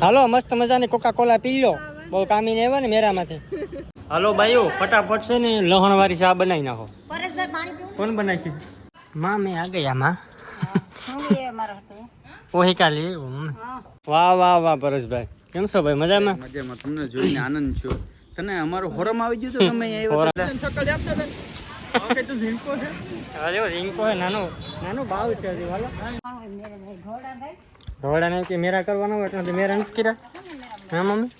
હાલો મસ્ત મજાની Coca Cola પી લો, બહુ કામી ને આવ્યા ને મેરામાંથી. હાલો ભાઈઓ ફટાફટ છે ને લહણ વાળી ચા બનાવી નાખો. પરેશભાઈ પાણી પીવું? કોણ બનાવી? માં મેં આ ગયા માં. હું એ મારા હાથે. ઓહી કાલી. વાહ વાહ વાહ પરેશભાઈ, કેમ છો ભાઈ? મજામાં? મજામાં. તમને જોઈને આનંદ છો. તને અમારો હોરમ આવી ગયો તો તમે અહીંયા આવ્યો તો ઝીંકો છે. અરે ઝીંકો છે, નાનો નાનો ભાવ છે હજી. હાલો ધોળા ને કે મેરા કરવાનો હોય એટલે મેરા નથી કર્યા. હા મમ્મી.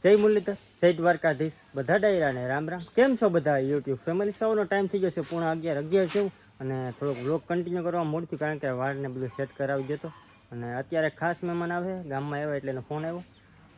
જય મુરલીધર, જય દ્વારકાધીશ, બધા ડાયરાને રામ રામ. કેમ છો બધા યુટ્યુબ ફેમિલી? સૌનો ટાઈમ થઈ ગયો છે 11:30 જેવું, અને થોડોક વ્લોગ કન્ટિન્યુ કરવા મોડું થયું કારણ કે વાળને બધું સેટ કરાવી દેતો. અને અત્યારે ખાસ મહેમાન આવે ગામમાં આવ્યા એટલે એનો ફોન આવ્યો.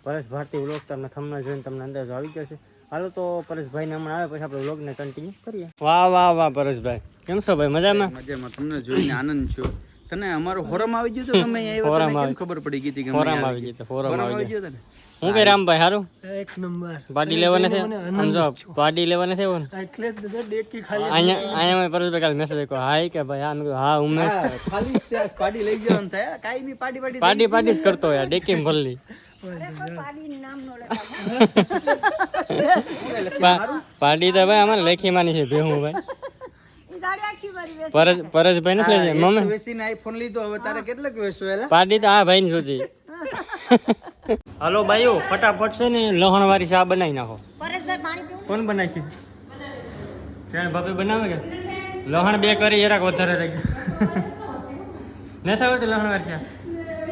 પરેશ ભારતી વ્લોગ તમને થંબનેલ જોઈને તમને અંદાજો આવી ગયો છે. હાલો તો પરેશભાઈને હમણાં આવે પછી આપણે વ્લોગને કન્ટિન્યુ કરીએ. વાહ વાહ વાહ પરેશભાઈ, કેમ છો ભાઈ? મજામાં? મજામાં. તમને જોઈને આનંદ છો. તને અમારો હોરમ આવી ગયો તો તમે અહીંયા આવ્યો તો કેમ ખબર પડી ગઈ હતી કે ફોરમ આવી ગયો? ફોરમ આવી ગયો તને? હું કે રામભાઈ હારું એક નંબર પાર્ટી લેવા નથી? સમજો પાર્ટી લેવા નથી આવ્યો ને એટલે જ બધા ડેકી ખાલી અહીંયા પરેશભાઈ કાલે મેસેજ કર્યો હાય કે ભાઈ હા. મેં કીધું હા ઉમેશ ખાલી પાર્ટી લઈ જવાનું થાય. કાઈ બી પાર્ટી પાર્ટી જ કરતો યાર, ડેકી ભરલી પાર્ટી તો ભાઈ અમારે લેખી માની છે ભેહું ભાઈ. પરેશભાઈ નથી લેજે મમ્મી વેસીને આઈફોન લીધો, હવે તારે કેટલાક વેસો એલા? પાર્ટી તો હા ભાઈ ની સુધી. હાલો ભાઈઓ ફટાફટ છે ને લહણ વાળી ચા બનાવી નાખો. પરેશભાઈ પાણી પીવું? કોણ બનાવી છે? ત્યાં ભાભી બનાવે કે લહણ બે કરી જરાક વધારે રાખી નથી આવડતી લહણ વાળી ચા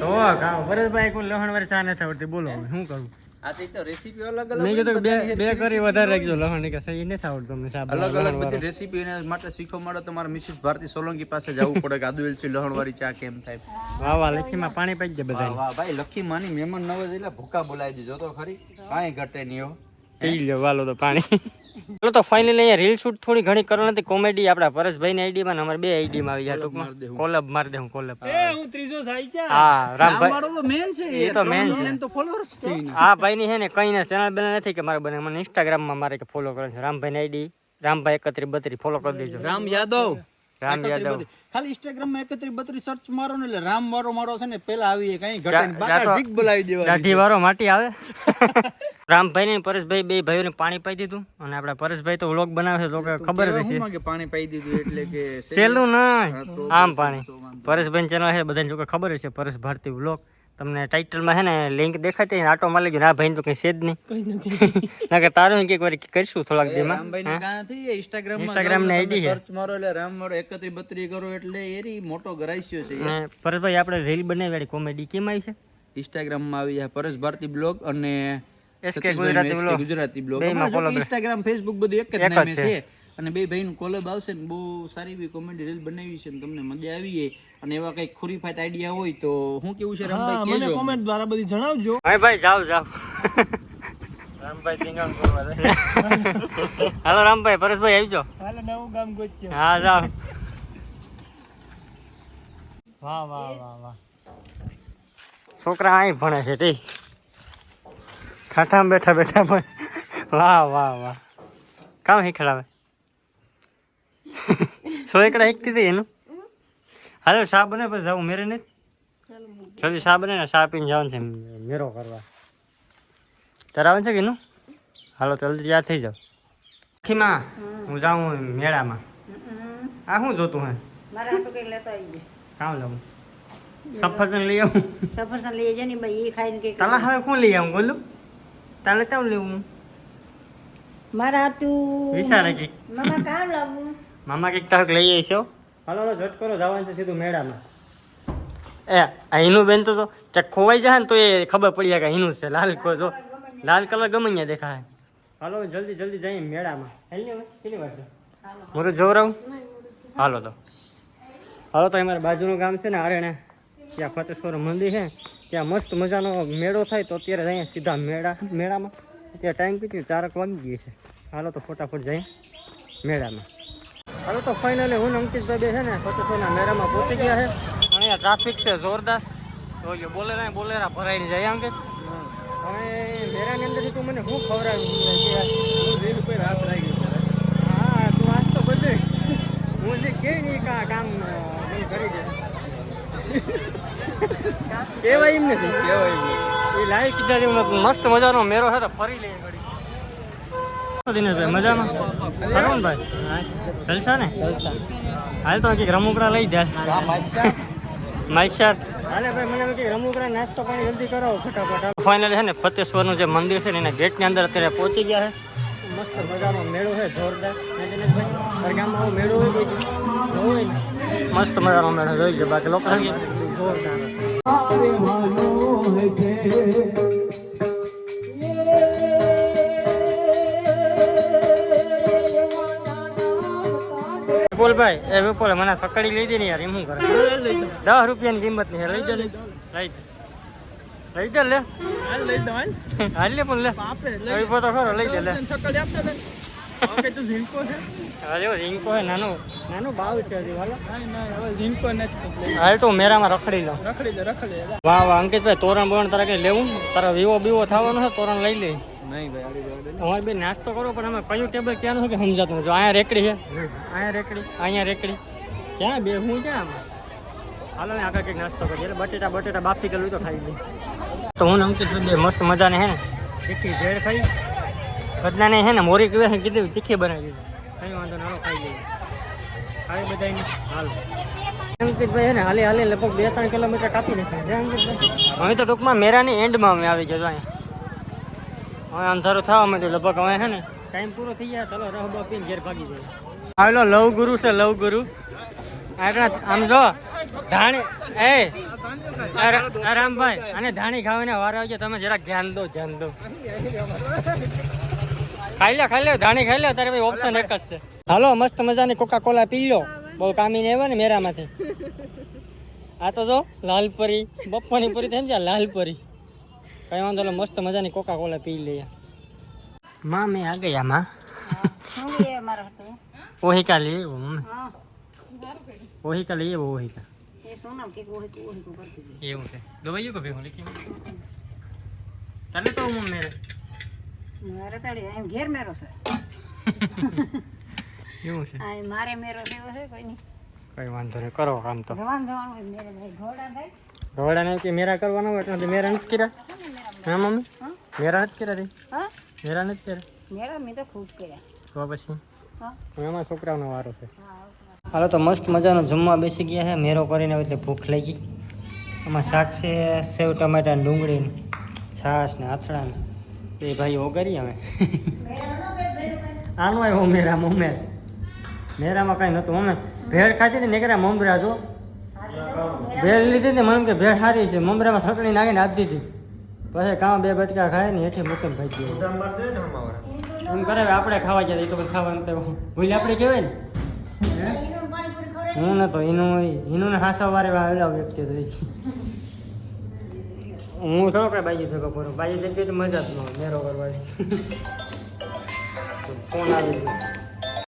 તો ખાઓ. પરેશભાઈ કોઈ લહણ વાળી ચા નથી આવડતી, બોલો હવે શું કરું? આ તો રેસીપી અલગ મેં કીધું બે કરી વધારે રાખજો લહણ ની, કે સહી નથી આવડતું તમને ચા અલગ અલગ બધી રેસીપી એના માટે શીખવા માટે તમારે મિસિસ ભારતી સોલંકી પાસે જવું પડે કે આદુ એલચી લહણ વાળી ચા કેમ થાય. વાહ વાહ લખીમાં પાણી પાઈ દે બધા. વાહ ભાઈ લખી માની મહેમાન નવે એટલે ભૂકા બોલાવી દીધો તો ખરી, કાંઈ ઘટે નહીં હો. પી લો વાલો તો પાણી. ચલો તો ફાઇનલી અહીંયા રીલ શૂટ થોડી ઘણી કરવાની હતી, કોમેડી આપણા પરેશભાઈ ની આઈડી માં ને અમારે બે આઈડી માં આવી જાય ટૂંકમાં કોલબ મારી દે. હું કોલબ હું ત્રીજો સાઈ ક્યાં? હા રામભાઈ વાળો તો મેન છે, એ તો મેન છે. તો ફોલોઅર્સ છે. આ ભાઈ ની છે ને કઈ ને ચેનલ બેનલ નથી કે મારે બને, મને ઇન્સ્ટાગ્રામ માં મારે કે ફોલો કરે છે. રામભાઈ ની આઈડી રામભાઈ 3132 ફોલો કરી દેજો. રામ યાદવ રામ યાદવ ખાલી ઇન્સ્ટાગ્રામ માં 3132 સર્ચ મારો ને એટલે રામ વાળો મારો છે ને પેલા આવી કઈ ઘટે ને બાકા જીક બોલાવી દેવા. દાઢી વાળો માટી આવે. રામભાઈ ને પરેશભાઈ બે ભાઈઓને પાણી પાઈ દીધું, અને આપડા પરેશભાઈ તો વ્લોગ બનાવે છે તો ખબર જ છે. કે પાણી પાઈ દીધું એટલે કે સેલું ના આમ પાણી. પરેશભાઈ ચેનલ છે બધાને જો ખબર છે, પરેશ ભારતી વ્લોગ. તમને ટાઇટલમાં છે ને લિંક દેખાતી આટો મારી લેજો. ના ભાઈ તો કઈ છે જ નહીં. ના કે તારું એક વાર કરીશું થોડાક દીમાં. રામભાઈ ને કાંથી ઇન્સ્ટાગ્રામ ની આઈડી છે, સર્ચ મારો એટલે રામ વાળો 3132 કરો એટલે એરી મોટો ગરાઈસ્યો છે. પરેશભાઈ આપણે રીલ બનાવી કોમેડી કેમ આવી છે? ઇન્સ્ટાગ્રામ માં આવી પરેશ ભારતી બ્લોગ અને SK Gujarati blog. Instagram Facebook બધું એક જ નામે છે, અને બે ભાઈનું કોલેબ આવશે ને બહુ સારી એવી કોમેડી રીલ બનાવી છે ને તમને મજા આવી જાય. અને એવા કઈ ખુરીફાત આઈડિયા હોય તો હું કેવું છે રામભાઈ મને કોમેન્ટ દ્વારા બધી જણાવજો. હા ભાઈ જાવ રામભાઈ તીંગાણ કરવા દે. હાલો રામભાઈ પરેશભાઈ આવજો. હાલે નવું ગામ ગોચ્યો. હા જાવ. વાહ વાહ વાહ વાહ, છોકરા અહીં ભણે છે ટી ખાટામાં બેઠા બેઠા પણ. વાહ વાહ વાહ, કામ શીખડાવે? એકડા શીખતી હતી એનું. હાલો શા બને પછી જવું મેરે ને જલ્દી શા બને ને શા પીને જવાનું છે મેરો કરવા. તારે આવે છે કે એનું? હાલો જલ્દી યાદ થઈ જાવ. આખીમાં હું જાઉં મેળામાં. આ શું જોતું હે? મારા હાટુ કઈ લેતો આવી કામ લાવું? સફરજન લઈ આવું. સફરજન લઈ જાય ને ભાઈ, એ ખાઈને કે તાલા હવે કોણ લઈ આવું બોલું? તાલે કેમ લેવું? મારા હાટુ વિચારે કે મામા કામ લાવું. મામા કંઈક તારક લઈ આવીશો. હાલો હાલો ઝટ કરો, જવાનું છે સીધું મેળામાં. એ આ હિનું બેન તો ક્યાંક ખોવાઈ જાય ને તો એ ખબર પડી જાય કે હિનું છે. લાલ જો લાલ કલર ગમે ત્યાં દેખાય. હાલો જલ્દી જલ્દી જઈએ મેળામાં. કેટલી વાર છે? મુરત જોવરાવું? હાલો તો હાલો તો અમારા બાજુનું ગામ છે ને આરેણે, ત્યાં ફતેશ્વર મંદિર છે, ત્યાં મસ્ત મજાનો મેળો થાય. તો અત્યારે જઈએ સીધા મેળામાં. અત્યારે ટાઈમ કેટલી 4 વાગી ગઈ છે. હાલો તો ફટાફટ જઈએ મેળામાં. હાલો તો ફાઇનલી હું અંકિતભાઈ બે છે ને ફતેશ્વરના મેળામાં પહોંચી ગયા છે. અહીંયા ટ્રાફિક છે જોરદાર. તો બોલેરા ભરાઈને જાય અંકિત. હવે મેળાની અંદરથી તું મને શું ખવડાવ્યું? હા તું આજ તો બધે હું હું જે કે નહીં કામ મને કરી દે કેવાય એમ નથી એ લાઈવ કીધા જેવું નતું. મસ્ત મજાનો મેરો છે તો ફરી લઈએ ઘડી. દિનેશભાઈ મજામાં ખરું ને ભાઈ? જલસા ને હાલ તો કંઈક રમુકડા લઈ જાય માઈશાર. હાલે ભાઈ મને કંઈક રમુકડા નાસ્તો પાણી જલ્દી કરાવો ફટાફટ. ફાઇનલ છે ને ફતેશ્વરનું જે મંદિર છે ને એના ગેટની અંદર અત્યારે પહોંચી ગયા છે. મસ્ત મજાનો મેળો છે જોરદાર. દિનેશભાઈ ગામમાં આવો મેળો હોય કોઈ મસ્ત મજાનો મેળો જોઈ ગયો. બાકી લોકો જોરદાર વિપુલભાઈ એ વિપુલ મને સકડી લીધી ને યાર એમ શું કરે? 10 રૂપિયાની કિંમત ની લઈ જા લઈ જા લે હાલ લે પણ લે વિપુલ તો ખરો લઈ જા લે. અરે ઝીંકો હે નાનું નાનું ભાવ છે હજી વાલો. હાલ તો મેરામાં રખડી લો. વાહ વાહ અંકિતભાઈ તોરણ બોરણ તારા કઈ લેવું? તારા વિવો બીવો થવાનો છે તોરણ લઈ લે. અમારે બે નાસ્તો કરો પણ અમે કયું ટેબલ ક્યાંનું છે કે સમજાતું નથી. અહીંયા રેકડી છે અહીંયા રેકડી ક્યાં બે હું ક્યાં હાલો ને આગળ કંઈક નાસ્તો કરીએ. એટલે બટેટા બાફી ગયેલું તો ખાઈ લઈએ. તો હું અંકિત બે મસ્ત મજાને હે ને તીખી ભેળ ખાઈ કદનાને હે ને મોરી કીધું કીધું તીખી બનાવી દીધું. કઈ વાંધો ના ખાઈ લઈએ ખાઈ બધાને હાલો. અંકિતભાઈ હે ને હાલે લગભગ 2-3 કિલોમીટર કાપી નાખ્યા છે અંકિતભાઈ. હવે તો ટૂંકમાં મેરાની એન્ડમાં અમે આવી ગયા અહીંયા. હવે અંધારું થવા માંડ્યું લગભગ. હવે હે ને ટાઈમ પૂરો થઈ ગયા. ચાલો રહો પીને ઘેર ભાગી જાય. આવેલો લવ ગુરુ છે લવ ગુરુ. આમ જો ધાણી એ રામભાઈ અને ધાણી ખાવાને વાર આવજો. તમે જરાક ધ્યાન દો ખાઈ લે ધાણી ખાઈ લે. તારે ભાઈ ઓપ્શન એક જ છે. હાલો મસ્ત મજાની કોકા કોલા પી લો. બહુ કામી ને ને મેરામાંથી. આ તો જો લાલપરી બપ્પાની પરી થઈ જાય લાલપરી. કઈ વાંધો નહીં મસ્ત મજાની કોકા કોલા પી લઈએ. માં મેં આ ગયા માં वही का लिए वो मम्मी वही का लिए वो वही का એ સોનમ કે ઓહી તો કરતી હતી. એવું છે દવાઈઓ કો ભેગું લીખી તને તો મમ્મી મેરે મારે તાળી એમ ઘેર મેરો છે. એવું છે આ મારે મેરો દેવો છે કોઈ નહીં. કઈ વાંધો નહીં કરો કામ તો. જવાન હોય મેરે ભાઈ ઘોડા થાય ઘોડાને કે મેરા કરવાનો હોય એટલે મેરા નથી કર્યા. હા મમ્મી મેરા નથી કર્યા. હા મેરા નથી કર્યા. મેરા મેં તો ખૂબ કર્યા. તો પછી હા એમાં છોકરાઓનો વારો છે. હા હાલો તો મસ્ત મજાનો જમવા બેસી ગયા છે. મેરો કરીને એટલે ભૂખ લાગી. આમાં શાક છે સેવ ટમાટા ને ડુંગળી ને છાશ ને આથડા ને એ ભાઈ ઓગરી અમે આનું આવ્યો મેરામાં કાંઈ નહોતું. અમે ભેળ ખાધી ને નીકળ્યા મમરા જો ભેળ લીધી ને મને કે ભેળ સારી છે. મમરામાં ચટણી નાખીને આપી દીધી. પછી કામ 2 બટકા ખાય ને હેઠે મૂકીને ભાજી એમ કરે આપણે ખાવા ગયા એ તો ખાવાનું તો ભૂલ આપણે કહેવાય ને. હું નતો એનું ને હાસા વારે આવેલા વ્યક્તિ થઈ. હું થોડો કઈ બાજી થયો પૂરો બાજી જતી તો મજા જ ન હોય મેરો કરવાની. ફોન આવી ગયો.